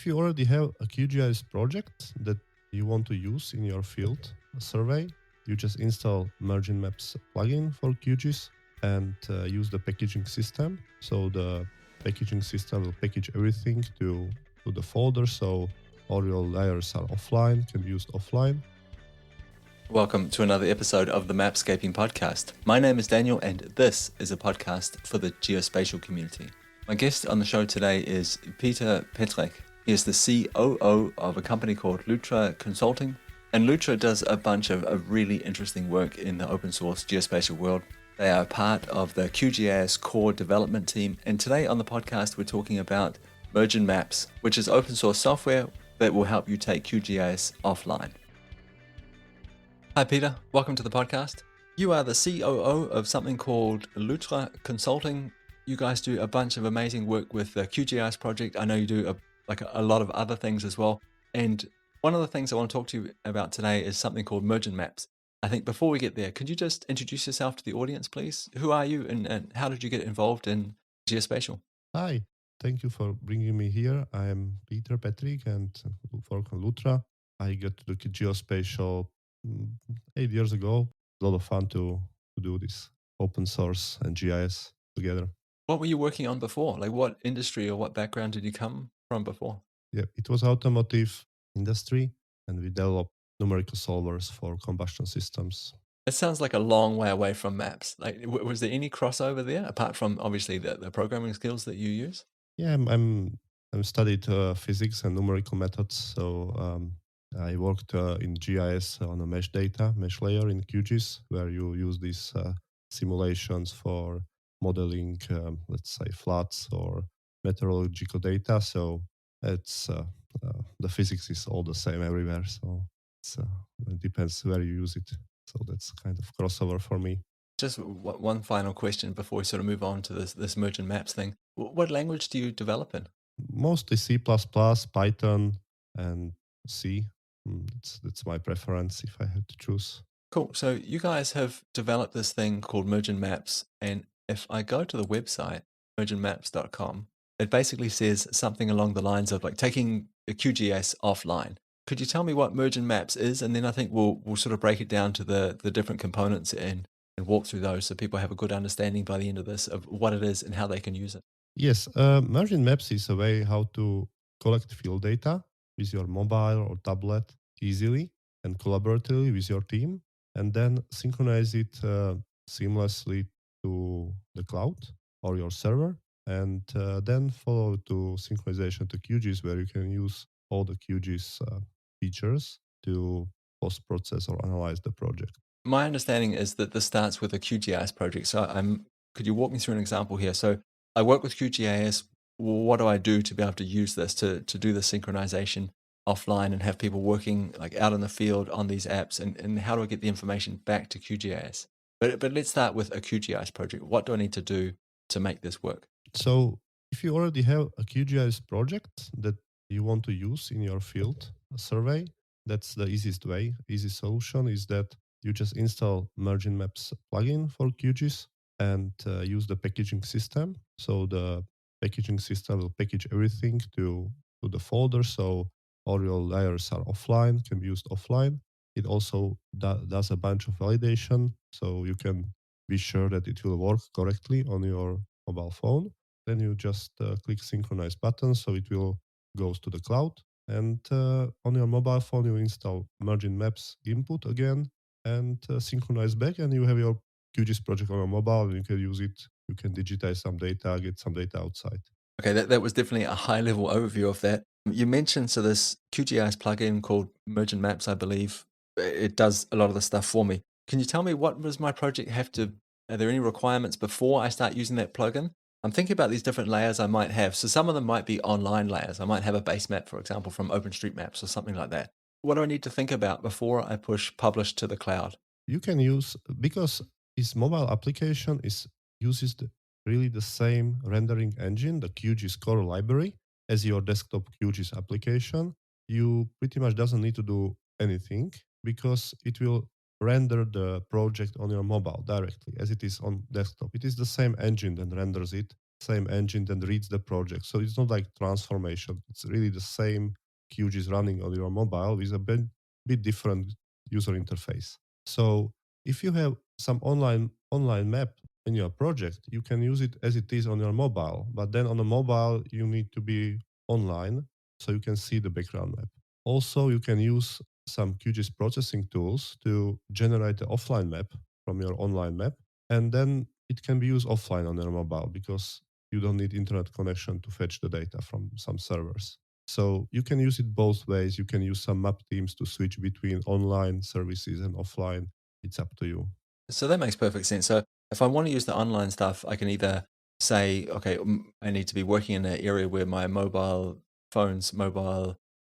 If you already have a QGIS project that you want to use in your field survey, you just install Mergin Maps plugin for QGIS and use the packaging system. So the packaging system will package everything to the folder, so all your layers are offline, can be used offline. Welcome to another episode of the Mapscaping podcast. My name is Daniel, and this is a podcast for the geospatial community. My guest on the show today is Peter Petrek. He is the COO of a company called Lutra Consulting, and Lutra does a bunch of really interesting work in the open source geospatial world. They are part of the QGIS core development team, and today on the podcast we're talking about Mergin Maps, which is open source software that will help you take QGIS offline. Hi Peter, welcome to the podcast. You are the COO of something called Lutra Consulting. You guys do a bunch of amazing work with the QGIS project. I know you do a lot of other things as well. And one of the things I want to talk to you about today is something called Mergin Maps. I think before we get there, could you just introduce yourself to the audience, please? Who are you and how did you get involved in geospatial? Hi, thank you for bringing me here. I am Peter Petrick and work on Lutra. I got to the geospatial 8 years ago. A lot of fun to do this open source and GIS together. What were you working on before? Like what industry or what background did you come from before? Yeah, it was automotive industry, and we developed numerical solvers for combustion systems. It sounds like a long way away from maps. Like, was there any crossover there apart from obviously the programming skills that you use? Yeah, I'm studied physics and numerical methods, so I worked in GIS on a mesh layer in QGIS, where you use these simulations for modeling, let's say, floods or meteorological data. So it's the physics is all the same everywhere. So it depends where you use it. So that's kind of crossover for me. Just one final question before we sort of move on to this Mergin Maps thing. What language do you develop in? Mostly C++, Python, and C. That's my preference if I had to choose. Cool. So you guys have developed this thing called Mergin Maps, and if I go to the website merginmaps.com, it basically says something along the lines of like taking a QGIS offline. Could you tell me what Mergin Maps is, and then I think we'll sort of break it down to the different components and walk through those so people have a good understanding by the end of this of what it is and how they can use it. Yes, Mergin Maps is a way how to collect field data with your mobile or tablet easily and collaboratively with your team, and then synchronize it seamlessly to the cloud or your server, and then follow to synchronization to QGIS, where you can use all the QGIS features to post-process or analyze the project. My understanding is that this starts with a QGIS project. So could you walk me through an example here? So I work with QGIS. What do I do to be able to use this to do the synchronization offline and have people working like out in the field on these apps? And how do I get the information back to QGIS? But let's start with a QGIS project. What do I need to do to make this work? So if you already have a QGIS project that you want to use in your field survey, that's the easiest way. Easy solution is that you just install Mergin Maps plugin for QGIS and use the packaging system. So the packaging system will package everything to the folder. So all your layers are offline, can be used offline. It also does a bunch of validation. So you can be sure that it will work correctly on your mobile phone. Then you just click synchronize button, so it will goes to the cloud. And on your mobile phone, you install Mergin Maps input again and synchronize back, and you have your QGIS project on your mobile, and you can use it. You can digitize some data, get some data outside. Okay, that was definitely a high level overview of that. You mentioned so this QGIS plugin called Mergin Maps, I believe, it does a lot of the stuff for me. Can you tell me what does my project have to? Are there any requirements before I start using that plugin? I'm thinking about these different layers I might have. So some of them might be online layers. I might have a base map, for example, from OpenStreetMaps or something like that. What do I need to think about before I push publish to the cloud? You can use, because this mobile application uses really the same rendering engine, the QGIS core library, as your desktop QGIS application. You pretty much doesn't need to do anything because it will render the project on your mobile directly as it is on desktop. It is the same engine that renders it. same engine that reads the project. So it's not like transformation. It's really the same QGIS running on your mobile with a bit different user interface. So if you have some online map in your project, you can use it as it is on your mobile. But then on a mobile, you need to be online so you can see the background map. Also, you can use some QGIS processing tools to generate the offline map from your online map, and then it can be used offline on your mobile because you don't need internet connection to fetch the data from some servers. So you can use it both ways. You can use some map teams to switch between online services and offline. It's up to you. So that makes perfect sense. So if I want to use the online stuff, I can either say, okay, I need to be working in an area where my mobile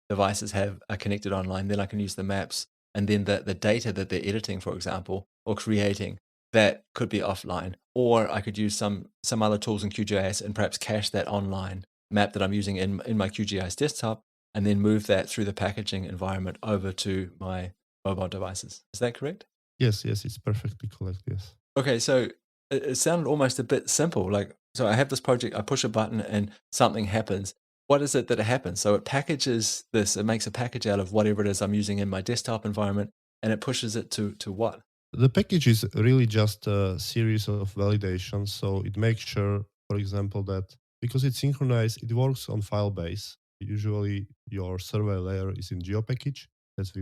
devices are connected online. Then I can use the maps, and then the data that they're editing, for example, or creating, that could be offline. Or I could use some other tools in QGIS and perhaps cache that online map that I'm using in my QGIS desktop, and then move that through the packaging environment over to my mobile devices. Is that correct? Yes, yes, it's perfectly correct. Yes. Okay, so it sounded almost a bit simple. Like, so I have this project, I push a button and something happens. What is it that it happens? So it packages this, it makes a package out of whatever it is I'm using in my desktop environment, and it pushes it to what? The package is really just a series of validations. So it makes sure, for example, that because it's synchronized, it works on file base. Usually your server layer is in geo package. That's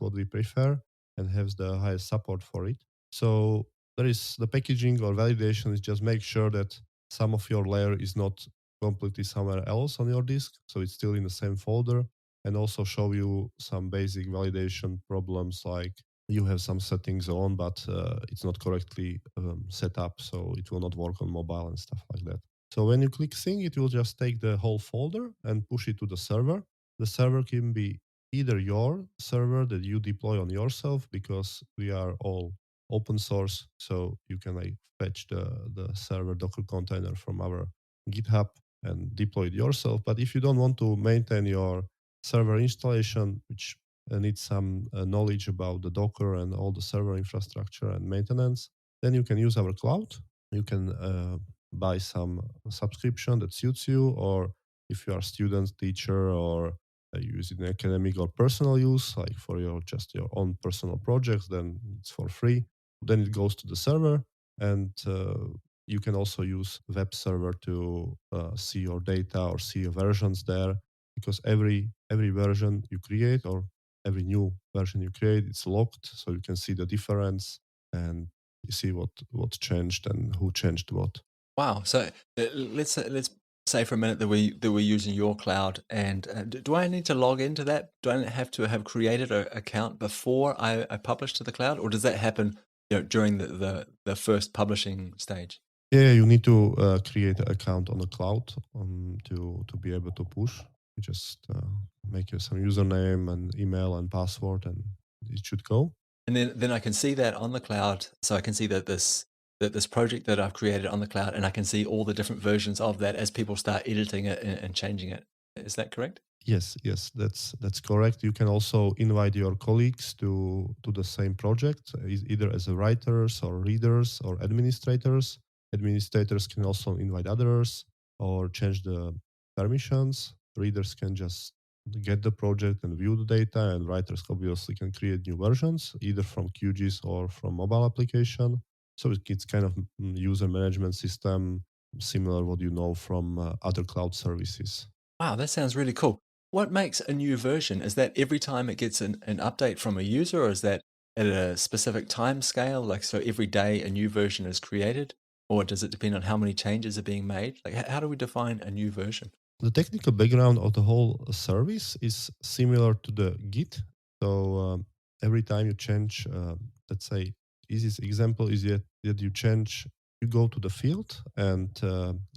what we prefer and has the highest support for it. So there is the packaging or validation is just make sure that some of your layer is not completely somewhere else on your disk. So it's still in the same folder, and also show you some basic validation problems like you have some settings on, but it's not correctly set up, so it will not work on mobile and stuff like that. So when you click sync, it will just take the whole folder and push it to the server. The server can be either your server that you deploy on yourself, because we are all open source, so you can like fetch the server Docker container from our GitHub and deploy it yourself. But if you don't want to maintain your server installation, which need some knowledge about the Docker and all the server infrastructure and maintenance, then you can use our cloud. You can buy some subscription that suits you, or if you are a student, teacher, or you use it in academic or personal use, like for your just your own personal projects, then it's for free. Then it goes to the server, and you can also use web server to see your data or see your versions there, because every version you create or every new version you create, it's locked, so you can see the difference and you see what changed and who changed what. Wow. So let's say for a minute that we're using your cloud, and do I need to log into that? Do I have to have created an account before I publish to the cloud, or does that happen, during the first publishing stage? Yeah, you need to create an account on the cloud to be able to push. You just make some username and email and password, and it should go. And then I can see that on the cloud. So I can see that this project that I've created on the cloud, and I can see all the different versions of that as people start editing it and changing it. Is that correct? Yes, yes, that's correct. You can also invite your colleagues to the same project, either as a writers or readers or administrators. Administrators can also invite others or change the permissions. Readers can just get the project and view the data, and writers obviously can create new versions either from QGIS or from mobile application. So it's kind of user management system similar what you know from other cloud services. Wow, that sounds really cool. What makes a new version? Is that every time it gets an update from a user, or is that at a specific time scale? Like, so every day a new version is created, or does it depend on how many changes are being made? Like, how do we define a new version? The technical background of the whole service is similar to the Git. So every time you change, let's say, easiest example is that you change, you go to the field and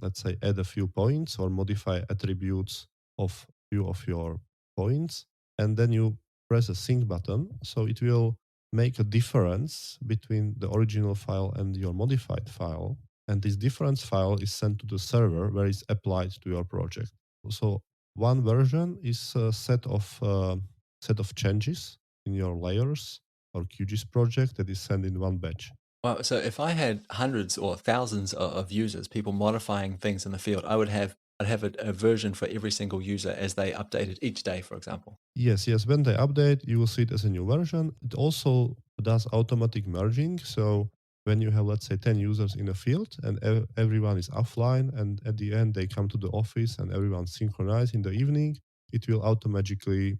let's say add a few points or modify attributes of few of your points, and then you press a sync button. So it will make a difference between the original file and your modified file, and this difference file is sent to the server where it's applied to your project. So one version is a set of changes in your layers or QGIS project that is sent in one batch. Well, so if I had hundreds or thousands of users, people modifying things in the field, I'd have a version for every single user as they updated each day, for example. Yes, yes. When they update, you will see it as a new version. It also does automatic merging. So when you have, let's say, 10 users in a field and everyone is offline, and at the end they come to the office and everyone synchronized in the evening, it will automatically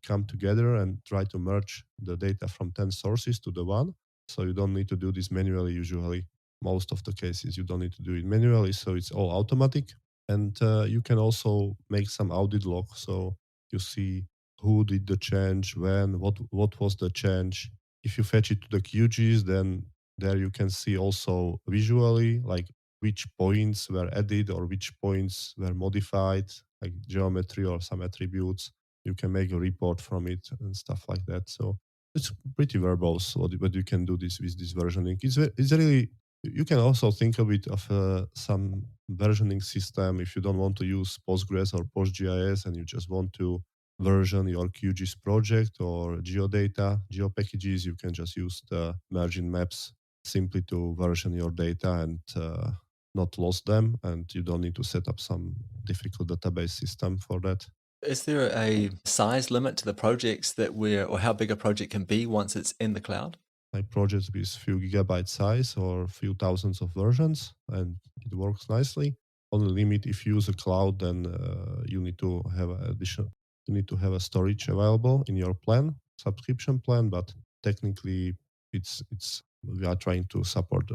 come together and try to merge the data from 10 sources to the one. So you don't need to do this manually usually. Most of the cases, you don't need to do it manually. So it's all automatic. And you can also make some audit log. So you see who did the change, when, what was the change. If you fetch it to the QGIS, then there you can see also visually like which points were added or which points were modified, like geometry or some attributes. You can make a report from it and stuff like that. So it's pretty verbose what you can do this with this versioning. It's really, you can also think of it of some versioning system if you don't want to use Postgres or PostGIS and you just want to version your QGIS project or geodata, geo packages, you can just use the Mergin Maps simply to version your data and not lose them. And you don't need to set up some difficult database system for that. Is there a size limit to the projects that we're, or how big a project can be once it's in the cloud? My projects with few gigabyte size or few thousands of versions, and it works nicely. Only limit if you use a cloud, then you need to have additional. You need to have a storage available in your plan, subscription plan. But technically, it's we are trying to support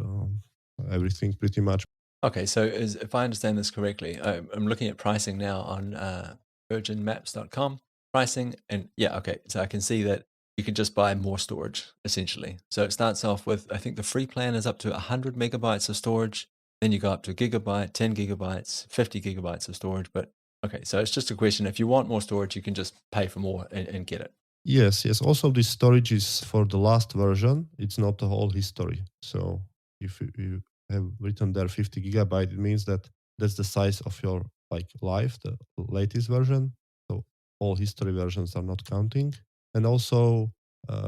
everything pretty much. Okay, so if I understand this correctly, I'm looking at pricing now on virginmaps.com. Pricing, and yeah, okay, so I can see that you can just buy more storage essentially. So it starts off with, I think the free plan is up to 100 megabytes of storage. Then you go up to a gigabyte, 10 gigabytes, 50 gigabytes of storage. But okay, so it's just a question. If you want more storage, you can just pay for more and get it. Yes, yes. Also, this storage is for the last version. It's not the whole history. So if you have written there 50 gigabyte, it means that that's the size of your like life, the latest version. So all history versions are not counting. And also,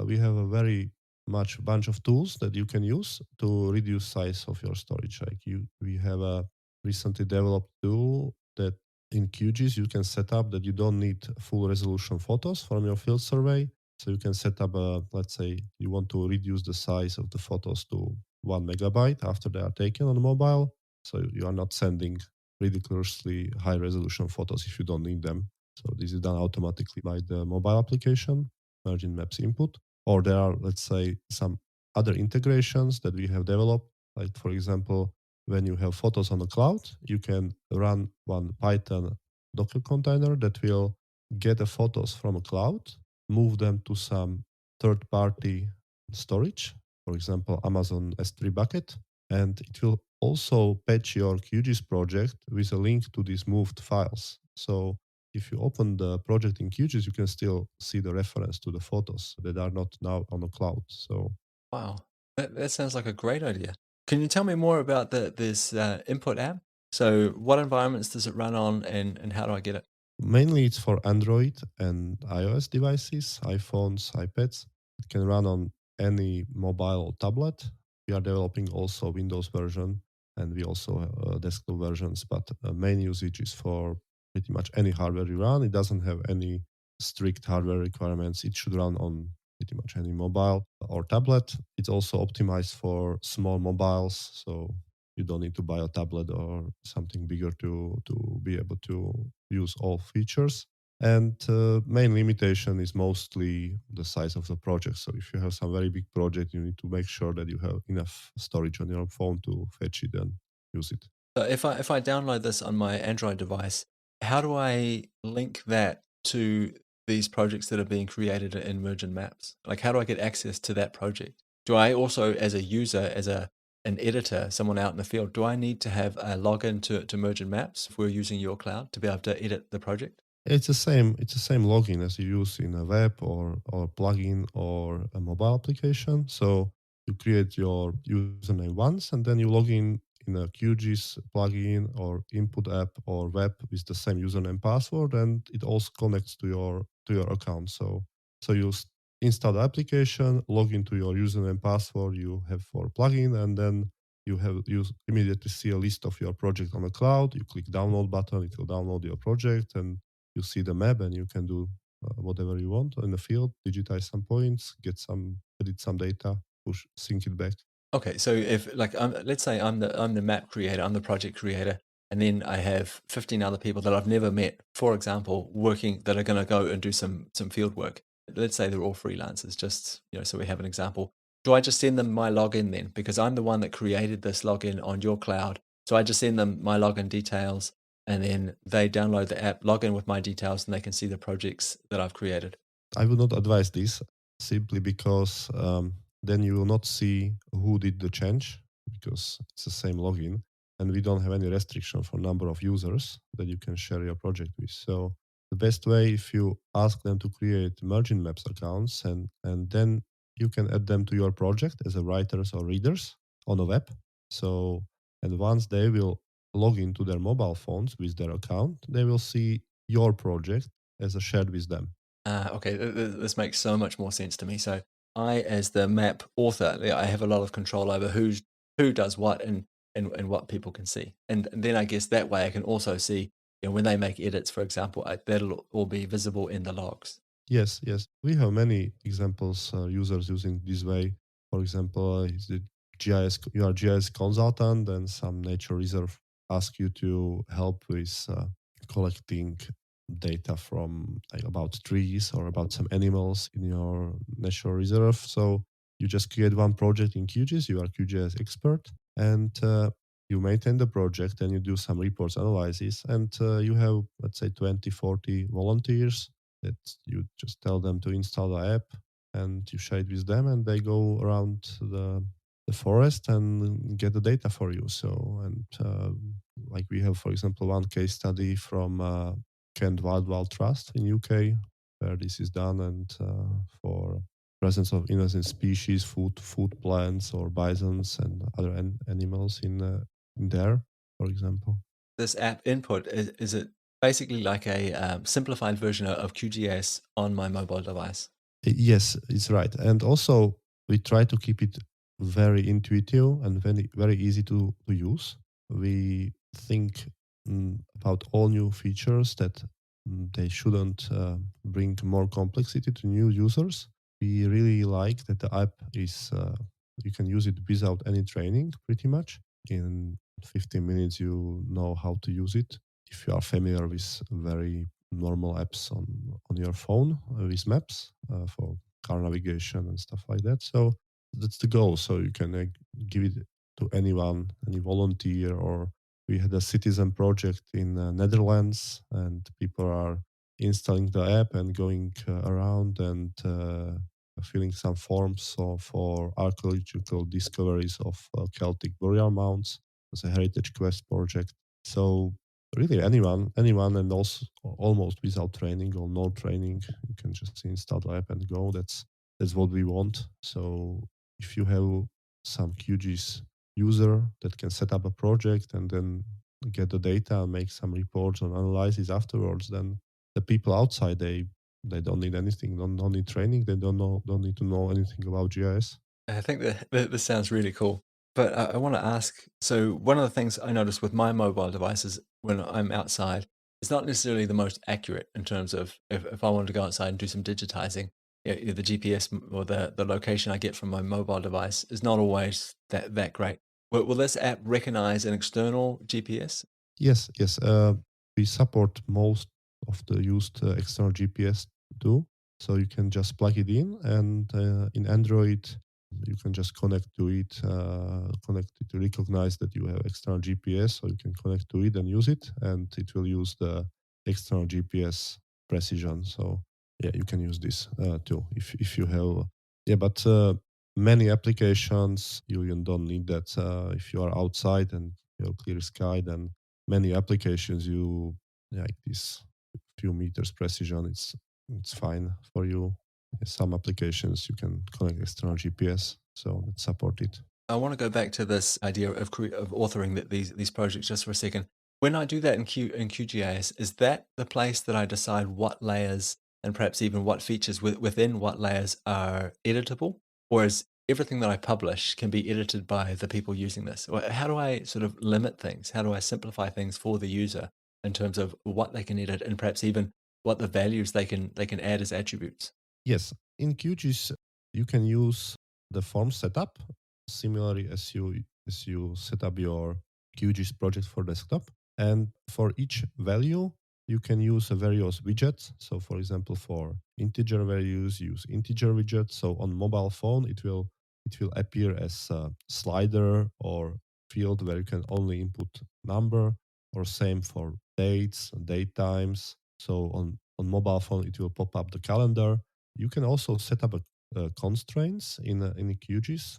we have a very much bunch of tools that you can use to reduce size of your storage. We have a recently developed tool that in QGIS, you can set up that you don't need full resolution photos from your field survey. So you can set up let's say you want to reduce the size of the photos to 1 megabyte after they are taken on mobile. So you are not sending ridiculously high resolution photos if you don't need them. So this is done automatically by the mobile application, Mergin Maps input. Or there are, let's say, some other integrations that we have developed. Like for example, when you have photos on the cloud, you can run one Python Docker container that will get the photos from a cloud, move them to some third party storage, for example, Amazon S3 bucket, and it will also patch your QGIS project with a link to these moved files. So if you open the project in QGIS, you can still see the reference to the photos that are not now on the cloud. So Wow, that sounds like a great idea. Can you tell me more about this input app? So, what environments does it run on, and how do I get it? mainly it's for Android and iOS devices, iPhones, iPads. It can run on any mobile or tablet. We are developing also Windows version and we also have desktop versions, but main usage is for pretty much any hardware you run. It doesn't have any strict hardware requirements. It should run on pretty much any mobile or tablet. It's also optimized for small mobiles, so you don't need to buy a tablet or something bigger to be able to use all features. And main limitation is mostly the size of the project. So if you have some very big project, you need to make sure that you have enough storage on your phone to fetch it and use it. So, if I download this on my Android device, how do I link that to these projects that are being created in Mergin Maps? Like, how do I get access to that project? Do I also, as a user, as an editor, someone out in the field, do I need to have a login to Mergin Maps if we're using your cloud to be able to edit the project? It's the same. It's the same login as you use in a web or plugin or a mobile application. So you create your username once, and then you log in a QGIS plugin or input app or web with the same username password, and it also connects to your account. So you install the application, log into your username and password you have for plugin, and then you immediately see a list of your project on the cloud. You click download button, it will download your project, and you see the map, and you can do whatever you want in the field, digitize some points, edit some data, push, sync it back. Okay, so if like let's say I'm the map creator, I'm the project creator, and then I have 15 other people that I've never met, for example, working that are going to go and do some field work. Let's say they're all freelancers, just so we have an example. Do I just send them my login then? Because I'm the one that created this login on your cloud. So I just send them my login details, and then they download the app, log in with my details, and they can see the projects that I've created. I would not advise this simply because then you will not see who did the change because it's the same login, and we don't have any restriction for number of users that you can share your project with. So the best way, if you ask them to create Mergin Maps accounts, and then you can add them to your project as a writers or readers on a web. So, and once they will log into their mobile phones with their account, they will see your project as a shared with them. Okay, this makes so much more sense to me. So I, as the map author, I have a lot of control over who does what and what people can see. And then I guess that way I can also see, when they make edits, for example, that'll all be visible in the logs. Yes, yes. We have many examples, users using this way. For example, is the GIS, you are GIS consultant and some nature reserve ask you to help with collecting data from like, about trees or about some animals in your nature reserve. So you just create one project in QGIS, you are QGIS expert, and you maintain the project and you do some reports analysis, and you have, let's say, 20, 40 volunteers that you just tell them to install the app and you share it with them and they go around the forest and get the data for you. So, and like we have, for example, one case study from Kent Wildlife Trust in UK where this is done, and for presence of invasive species, food plants or bisons and other animals in there, for example. This app input, is it basically like a simplified version of QGIS on my mobile device? Yes, it's right. And also, we try to keep it very intuitive and very easy to use. We think about all new features that they shouldn't bring more complexity to new users. We really like that the app is, you can use it without any training pretty much. In 15 minutes, you know how to use it. If you are familiar with very normal apps on your phone with maps for car navigation and stuff like that. So that's the goal. So you can give it to anyone, any volunteer, or we had a citizen project in Netherlands, and people are installing the app and going around and filling some forms for archaeological discoveries of Celtic burial mounds. It's a heritage quest project. So really anyone, and also almost without training or no training, you can just install the app and go. That's what we want. So if you have some QGIS user that can set up a project and then get the data and make some reports and analysis afterwards, then the people outside they don't need anything, don't need training, they don't need to know anything about GIS. I think that this sounds really cool. But I want to ask, so one of the things I notice with my mobile devices when I'm outside, it's not necessarily the most accurate in terms of if I wanted to go outside and do some digitizing, the GPS or the location I get from my mobile device is not always that great. Will this app recognize an external GPS? Yes, yes. We support most of the used external GPS too. So you can just plug it in, and in Android, you can just connect to it, connect it to recognize that you have external GPS. So you can connect to it and use it, and it will use the external GPS precision. So yeah, you can use this too if you have. Yeah, but many applications you don't need that. If you are outside and you have clear sky, then many applications you like this few meters precision. It's fine for you. Some applications you can connect external GPS, so it's supported. I want to go back to this idea of authoring these projects just for a second. When I do that in QGIS, is that the place that I decide what layers and perhaps even what features within what layers are editable, or is everything that I publish can be edited by the people using this? Or how do I sort of limit things? How do I simplify things for the user in terms of what they can edit and perhaps even what the values they can add as attributes? Yes, in QGIS you can use the form setup similarly as you set up your QGIS project for desktop, and for each value you can use a various widgets. So, for example, for integer values, use integer widget. So on mobile phone, it will appear as a slider or field where you can only input number, or same for dates and date times. So on mobile phone, it will pop up the calendar. You can also set up constraints in QGIS,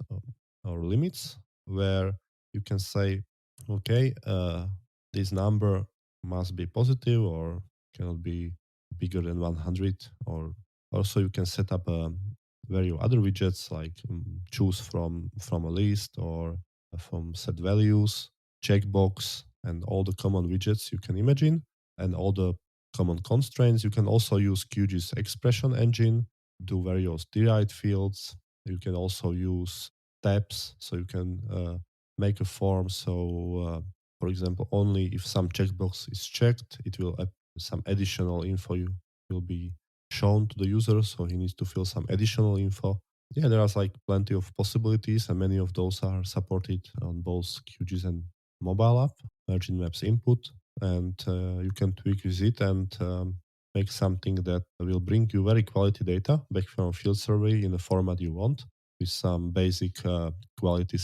or limits, where you can say, okay, this number must be positive or cannot be bigger than 100. Or also you can set up various other widgets like choose from a list, or from set values, checkbox, and all the common widgets you can imagine, and all the common constraints. You can also use QGIS expression engine, do various derived fields. You can also use tabs, so you can make a form. So, for example, only if some checkbox is checked, it will some additional info you will be shown to the user. So he needs to fill some additional info. Yeah, there are like plenty of possibilities, and many of those are supported on both QGIS and mobile app. Mergin Maps input, and you can tweak with it and make something that will bring you very quality data back from field survey in the format you want, with some basic quality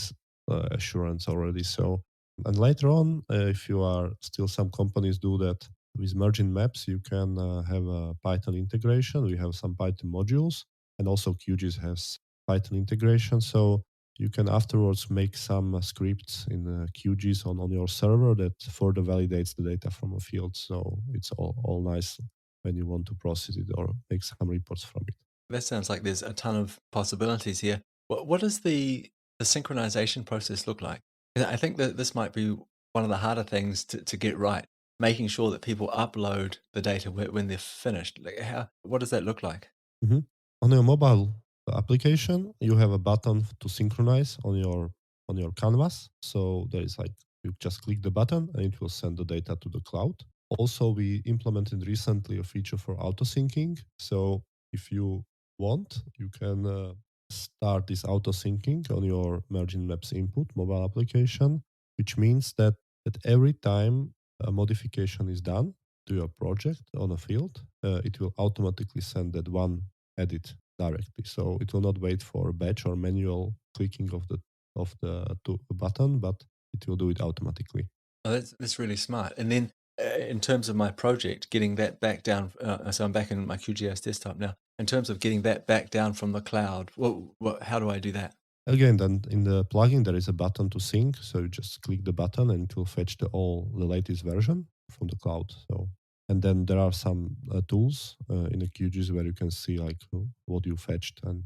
assurance already. So, and later on, if you are still, some companies do that with Mergin Maps, you can have a Python integration. We have some Python modules, and also QGIS has Python integration. So you can afterwards make some scripts in QGIS on your server that further validates the data from a field. So it's all nice when you want to process it or make some reports from it. That sounds like there's a ton of possibilities here. What does the synchronization process look like? And I think that this might be one of the harder things to get right, making sure that people upload the data when they're finished. Like what does that look like? Mhm. On your mobile application, you have a button to synchronize on your canvas. So there is like, you just click the button and it will send the data to the cloud. Also, we implemented recently a feature for auto syncing. So if you want, you can start this auto syncing on your Mergin Maps input mobile application, which means that every time a modification is done to your project on a field, it will automatically send that one edit directly. So it will not wait for a batch or manual clicking of the button, but it will do it automatically. Oh, that's really smart. And then in terms of my project, getting that back down. So I'm back in my QGIS desktop now. In terms of getting that back down from the cloud, how do I do that? Again, then in the plugin there is a button to sync, so you just click the button and it will fetch the latest version from the cloud. So, and then there are some tools in the QGIS where you can see like what you fetched and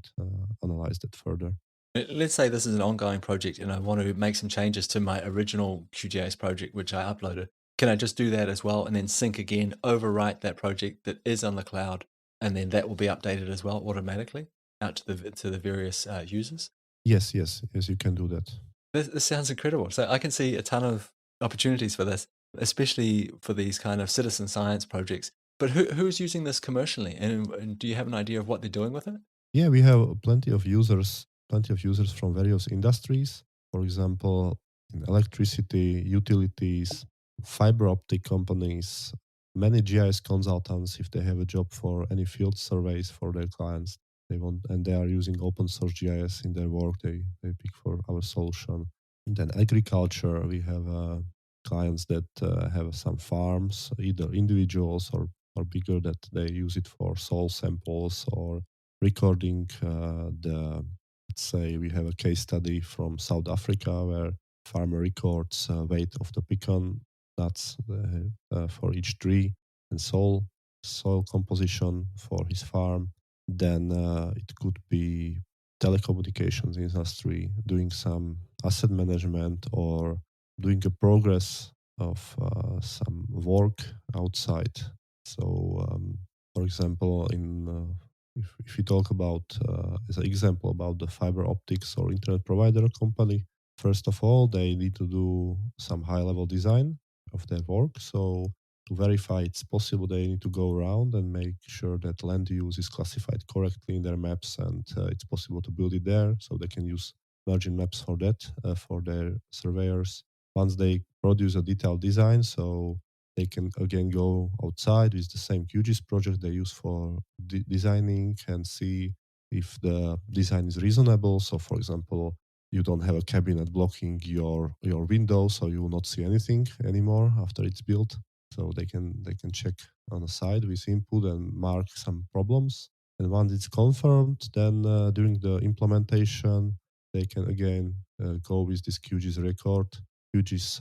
analyze that further. Let's say this is an ongoing project and I want to make some changes to my original QGIS project, which I uploaded. Can I just do that as well and then sync again, overwrite that project that is on the cloud, and then that will be updated as well automatically out to the various users? Yes, you can do that. This sounds incredible. So I can see a ton of opportunities for this, especially for these kind of citizen science projects. But who's using this commercially, and do you have an idea of what they're doing with it? Yeah, we have plenty of users from various industries. For example, in electricity, utilities, fiber optic companies, many GIS consultants, if they have a job for any field surveys for their clients, they want, and they are using open source GIS in their work, they pick for our solution. And then agriculture, we have clients that have some farms, either individuals or bigger, that they use it for soil samples or recording the, let's say we have a case study from South Africa where farmer records weight of the pecan nuts for each tree, and soil composition for his farm. Then it could be telecommunications industry doing some asset management, or doing a progress of some work outside. So For example, in if we talk about as an example about the fiber optics or internet provider company, first of all, they need to do some high level design of their work. So to verify it's possible, they need to go around and make sure that land use is classified correctly in their maps, and it's possible to build it there. So they can use Mergin Maps for that for their surveyors. Once they produce a detailed design, so they can again go outside with the same QGIS project they use for designing and see if the design is reasonable. So, for example, you don't have a cabinet blocking your window, so you will not see anything anymore after it's built. So they can check on the side with input and mark some problems. And once it's confirmed, then during the implementation, they can again go with this QGIS record, QGIS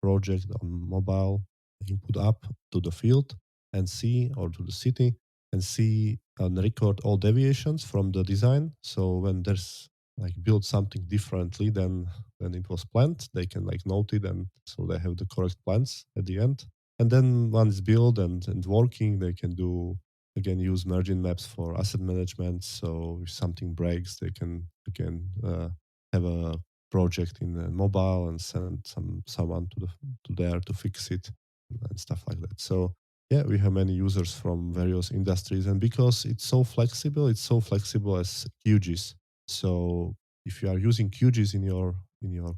project on mobile, input up to the field and see, or to the city, and see and record all deviations from the design. So when there's like build something differently than it was planned, they can like note it, and so they have the correct plans at the end. And then once built and working, they can do again use Mergin Maps for asset management. So if something breaks, they can again have a project in mobile and send someone to there to fix it and stuff like that. So yeah, we have many users from various industries, and because it's so flexible as QGIS. So if you are using QGIS in your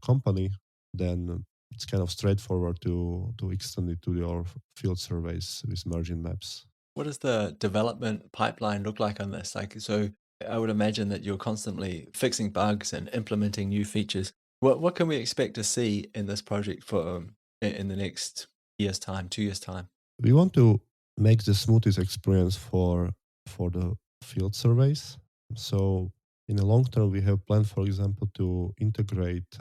company, then it's kind of straightforward to extend it to your field surveys with Mergin Maps. What does the development pipeline look like on this? Like, so I would imagine that you're constantly fixing bugs and implementing new features. What can we expect to see in this project for in the next year's time, 2 years' time? We want to make the smoothest experience for the field surveys. So in the long term, we have planned, for example, to integrate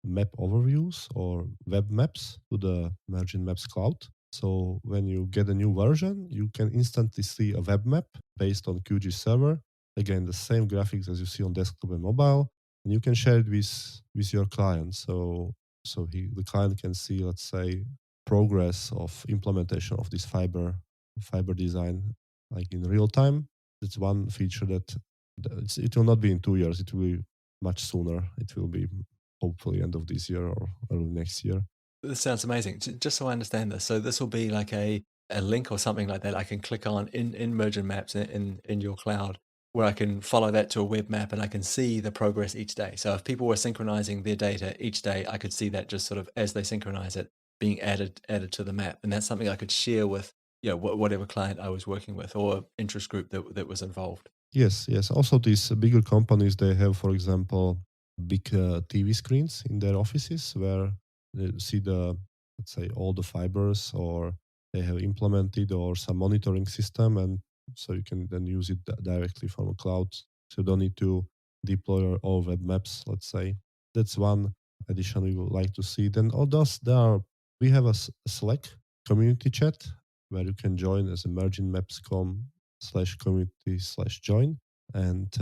map overviews or web maps to the Mergin Maps cloud. So when you get a new version, you can instantly see a web map based on QGIS server. Again, the same graphics as you see on desktop and mobile, and you can share it with your client. So the client can see, let's say, progress of implementation of this fiber design like in real time. It's one feature it will not be in 2 years, it will be much sooner. It will be hopefully end of this year or early next year. This sounds amazing. Just so I understand this, so this will be like a link or something like that I can click on in Mergin Maps in your cloud, where I can follow that to a web map and I can see the progress each day. So if people were synchronizing their data each day, I could see that just sort of as they synchronize it being added to the map, and that's something I could share with whatever client I was working with or interest group that was involved. Yes. Also, these bigger companies, they have, for example, big TV screens in their offices where they see let's say, all the fibers, or they have implemented or some monitoring system, and so you can then use it directly from a cloud. So you don't need to deploy all web maps. Let's say that's one addition we would like to see. Then all those we have a Slack community chat where you can join as a merginmaps.com/community/join, and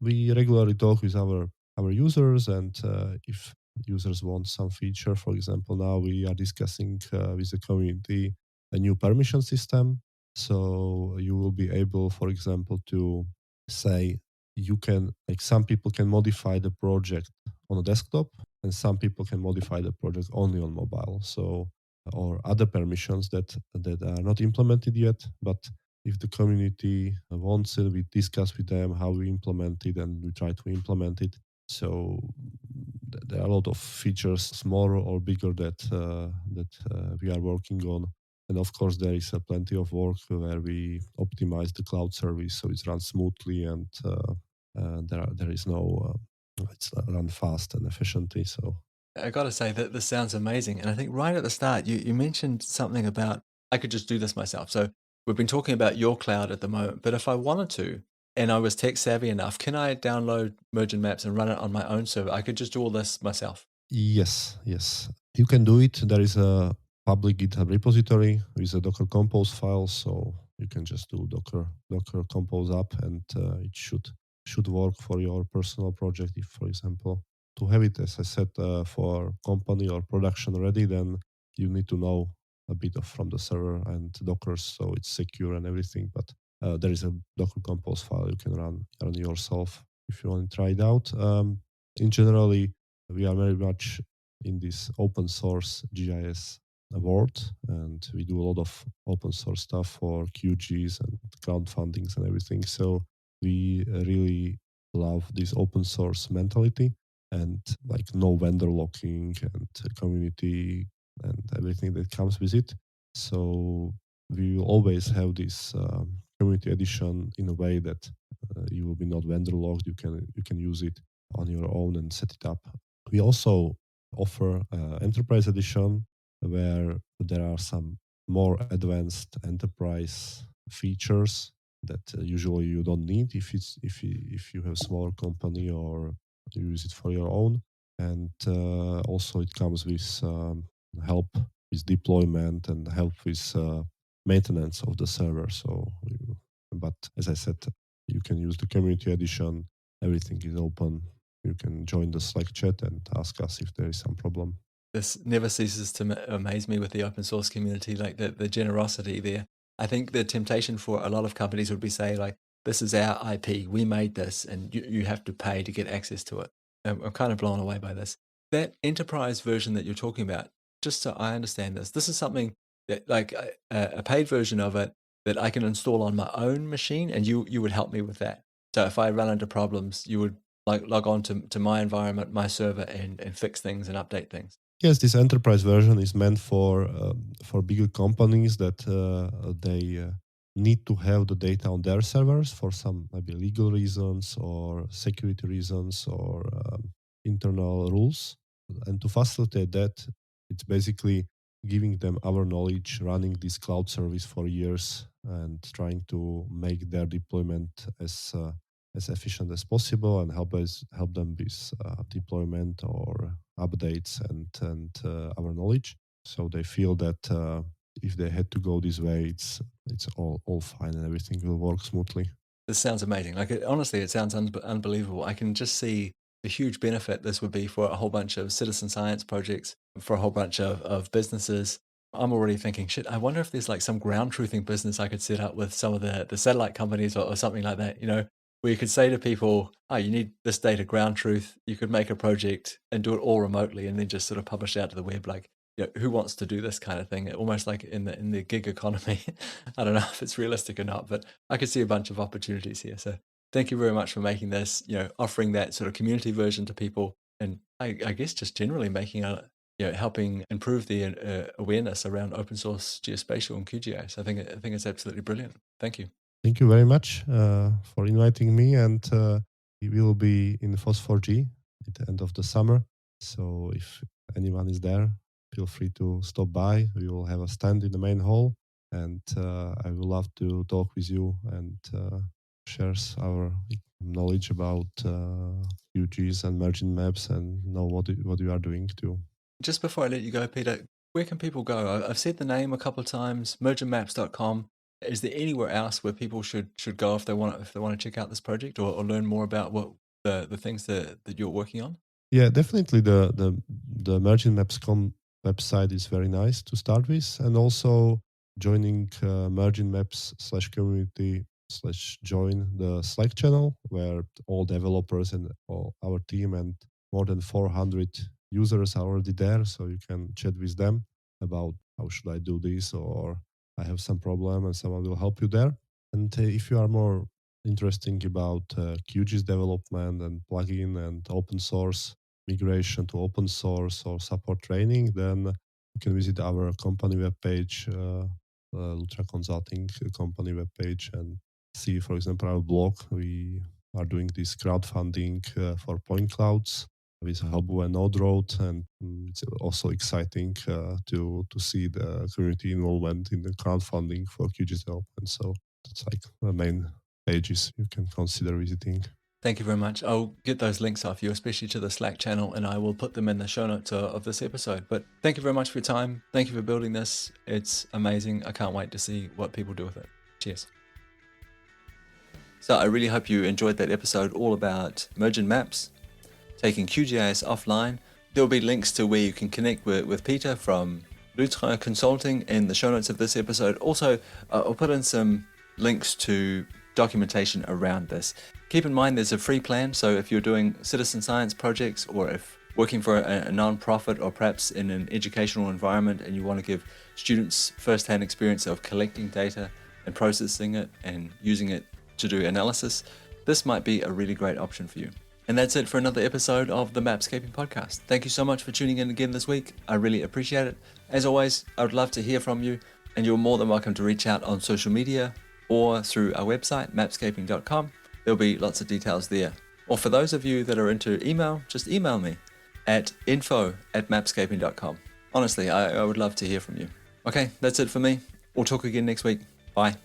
we regularly talk with our users, and if users want some feature, for example, now we are discussing with the community a new permission system. So you will be able, for example, to say you can, like, some people can modify the project on a desktop and some people can modify the project only on mobile. So or other permissions that are not implemented yet, but if the community wants it, we discuss with them how we implement it and we try to implement it. So there are a lot of features, smaller or bigger, that we are working on. And of course, there is plenty of work where we optimize the cloud service so it runs smoothly, and there is no it's run fast and efficiently. So I gotta say that this sounds amazing. And I think right at the start, you mentioned something about I could just do this myself. So we've been talking about your cloud at the moment, but if I wanted to and I was tech savvy enough, can I download Mergin Maps and run it on my own server? I could just do all this myself. yes, you can do it. There is a public GitHub repository with a Docker Compose file, so you can just do Docker Compose up, and it should work for your personal project. If, for example, to have it, as I said, for company or production ready, then you need to know a bit of from the server and Docker, so it's secure and everything. But there is a Docker Compose file you can run yourself if you want to try it out. In generally, we are very much in this open source GIS world, and we do a lot of open source stuff for QGIS and crowdfundings and everything. So we really love this open source mentality and like no vendor locking and community and everything that comes with it. So we will always have this community edition in a way that you will be not vendor locked. You can use it on your own and set it up. We also offer enterprise edition where there are some more advanced enterprise features that usually you don't need if you have a smaller company or you use it for your own. And also it comes with help with deployment and help with maintenance of the server. But as I said, you can use the community edition. Everything is open. You can join the Slack chat and ask us if there is some problem. This never ceases to amaze me with the open source community, like the generosity there. I think the temptation for a lot of companies would be say like, this is our IP, we made this, and you have to pay to get access to it. I'm kind of blown away by this. That enterprise version that you're talking about, just so I understand this is something that like a paid version of it that I can install on my own machine, and you would help me with that. So if I run into problems, you would like log on to my environment, my server, and fix things and update things. Yes, this enterprise version is meant for bigger companies that they need to have the data on their servers for some maybe legal reasons or security reasons or internal rules. And to facilitate that, it's basically giving them our knowledge, running this cloud service for years, and trying to make their deployment as efficient as possible and help them with deployment or updates and our knowledge. So they feel that if they had to go this way, it's all fine and everything will work smoothly. This sounds amazing. Like honestly, it sounds unbelievable. I can just see the huge benefit this would be for a whole bunch of citizen science projects, for a whole bunch of businesses. I'm already thinking, shit, I wonder if there's like some ground truthing business I could set up with some of the satellite companies or something like that, where you could say to people, oh, you need this data ground truth. You could make a project and do it all remotely and then just sort of publish it out to the web. Like, who wants to do this kind of thing? Almost like in the gig economy. I don't know if it's realistic or not, but I could see a bunch of opportunities here. So thank you very much for making this, offering that sort of community version to people. And I guess just generally making helping improve the awareness around open source geospatial and QGIS. I think it's absolutely brilliant. Thank you. Thank you very much for inviting me, and we will be in Phos4G at the end of the summer. So if anyone is there, feel free to stop by. We will have a stand in the main hall, and I would love to talk with you and share our knowledge about QGIS and Mergin Maps and know what you are doing too. Just before I let you go, Peter, where can people go? I've said the name a couple of times, merginmaps.com. Is there anywhere else where people should go if they want to check out this project or learn more about what the things that you're working on? Yeah, definitely the merginmaps.com website is very nice to start with, and also joining Mergin Maps /community/join the Slack channel where all developers and all our team and more than 400 users are already there, so you can chat with them about how should I do this or I have some problem and someone will help you there. And if you are more interesting about QGIS development and plugin and open source migration to open source or support training, then you can visit our company webpage, Lutra Consulting company webpage, and see, for example, our blog. We are doing this crowdfunding for point clouds with Habu and Node-ROAD, and it's also exciting to see the community involvement in the crowdfunding for QGIS development. So that's like the main pages you can consider visiting. Thank you very much. I'll get those links off you, especially to the Slack channel, and I will put them in the show notes of this episode. But thank you very much for your time. Thank you for building this. It's amazing. I can't wait to see what people do with it. Cheers. So I really hope you enjoyed that episode all about Mergin Maps, taking QGIS offline. There will be links to where you can connect with Peter from Lutra Consulting in the show notes of this episode. Also, I'll put in some links to documentation around this. Keep in mind there's a free plan, so if you're doing citizen science projects or if working for a non-profit or perhaps in an educational environment and you want to give students first-hand experience of collecting data and processing it and using it to do analysis, this might be a really great option for you. And that's it for another episode of the Mapscaping Podcast. Thank you so much for tuning in again this week. I really appreciate it. As always, I would love to hear from you, and you're more than welcome to reach out on social media or through our website, mapscaping.com. There'll be lots of details there. Or for those of you that are into email, just email me at info@mapscaping.com. Honestly, I would love to hear from you. Okay, that's it for me. We'll talk again next week. Bye.